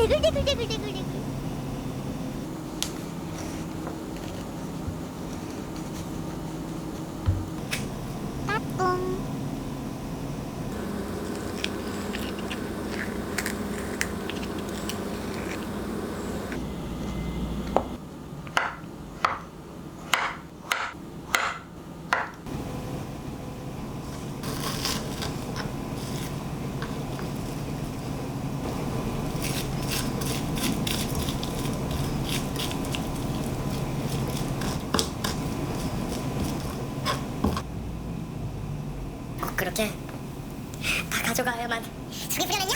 대글대글대글대글대글. 따뚱. 꼭 그렇게 다 가져가야만 속이 풀려냈냐?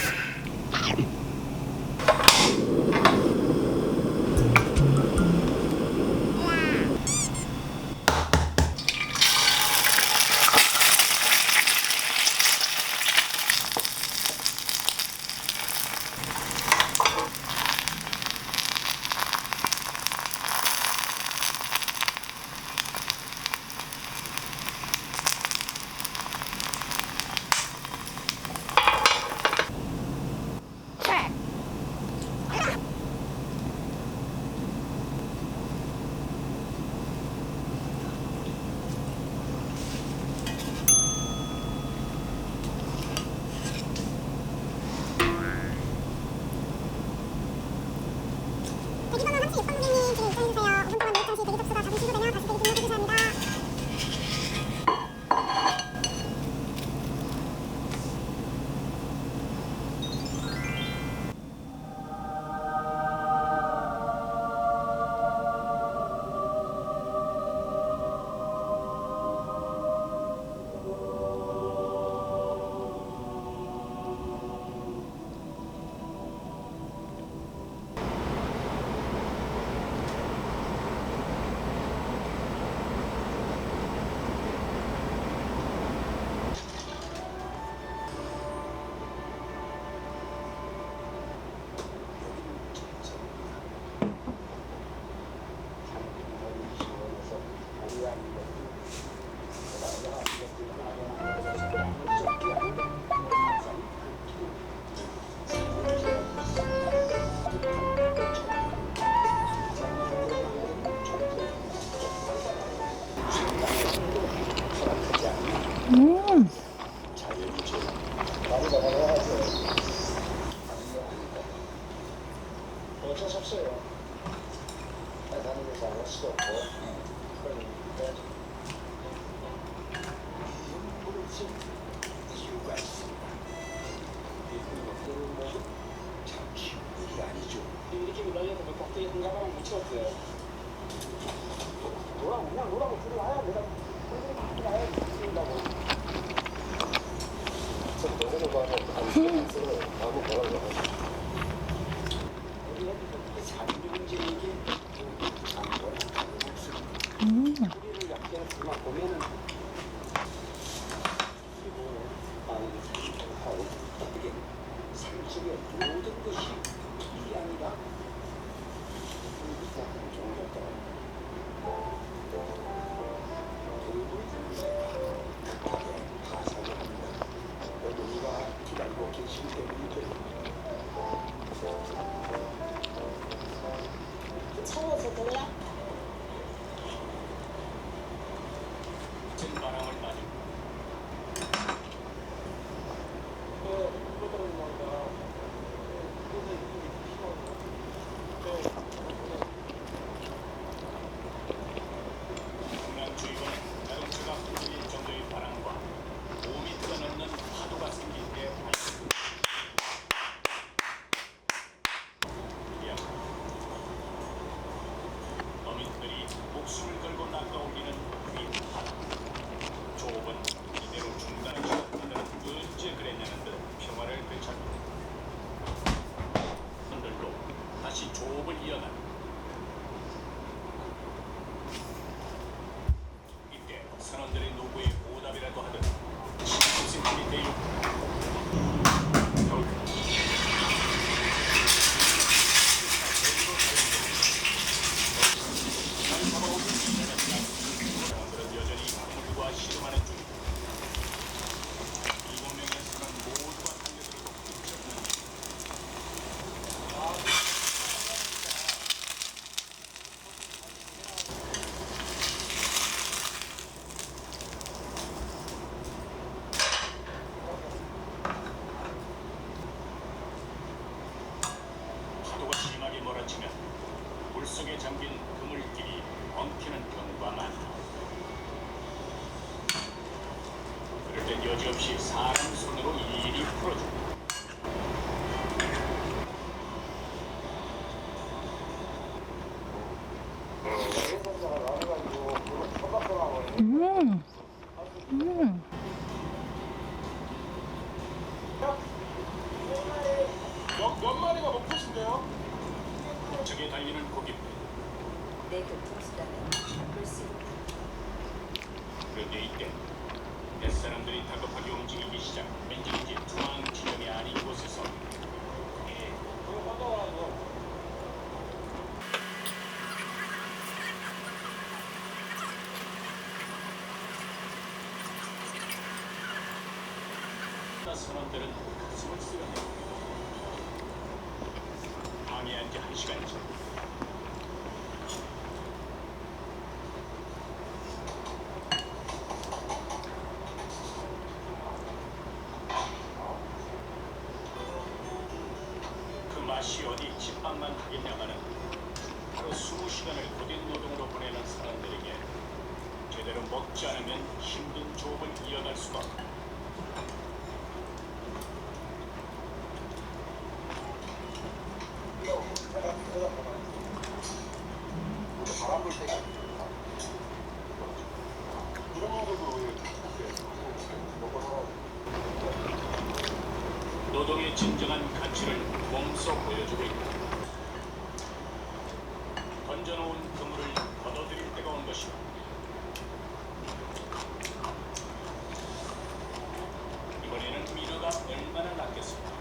대기번호 36번 고객님 지금 입장해주세요. 5분 동안 매입 당시 대기 접수가 자동 신고되며 다시 대기 등록해주셔야 합니다. 어쩔 수 없어요. 다른 데서 안 할 수도 없고. 그러니까 모르지 이유가 있습니다. 이거는 참 쉬운 일이 아니죠. 이렇게 밀려서 몇 박대에 한 가방 묻혔어요. 노라고 들어와야 내가 나야 죽는다고. 저 동생을 봐서 안 쓰고 아무 거라고 하죠. 우리를 약간 그만 보면은 하고 어떻게 삶 속의 모든 것이 일이 아니라 약간 좋은 것 같더라고요. 급하게 파산을 합니다. 어머니가 기다리고 계신 때문이죠. 차에서 들려? 바람을 맞고 그것들은 뭔가 여지없이 사람 손으로 일일이 풀어준다. 여기서가 나와가지고 물을 처박거나 몇 마리가 목표신데요? 저게 달리는 고기입니다. 내 교통수단은 바꿀 수 있다. 그런데 이때 뱃사람들이 다급하게 움직이기 시작. 왠지 중앙 지점이 아닌 곳에서 선원들은 가슴을 쓰러냅니다. 방해한 지 1시간째. 그 맛이 어디 집밥만 하겠냐마는 하루 20시간을 고된 노동으로 보내는 사람들에게 제대로 먹지 않으면 힘든 조업을 이어갈 수가 없다. 바람 불 때가 이런 거도 먹고 살아야 노동의 진정한 가치를 몸소 보여주고 있다. 던져놓은 그물을 걷어들일 때가 온 것이다. 이번에는 민어가 얼마나 낫겠습니까?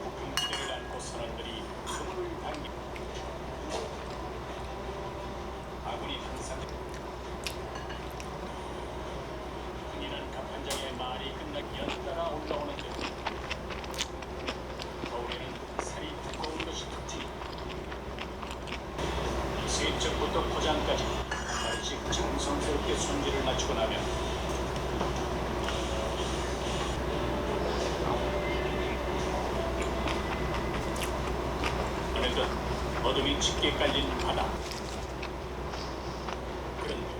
부품 기대를 안고 선원들이 그물을 당기. 아군이 항상 흔히는 갑판장의 말이 끝나기 연달아 올라오는데 겨울에는 살이 두꺼운 것이 특징. 세척부터 포장까지 한 마리씩 정성스럽게 손질을 마치고 나면 어느덧 어둠이 짙게 깔린 바다. 그런데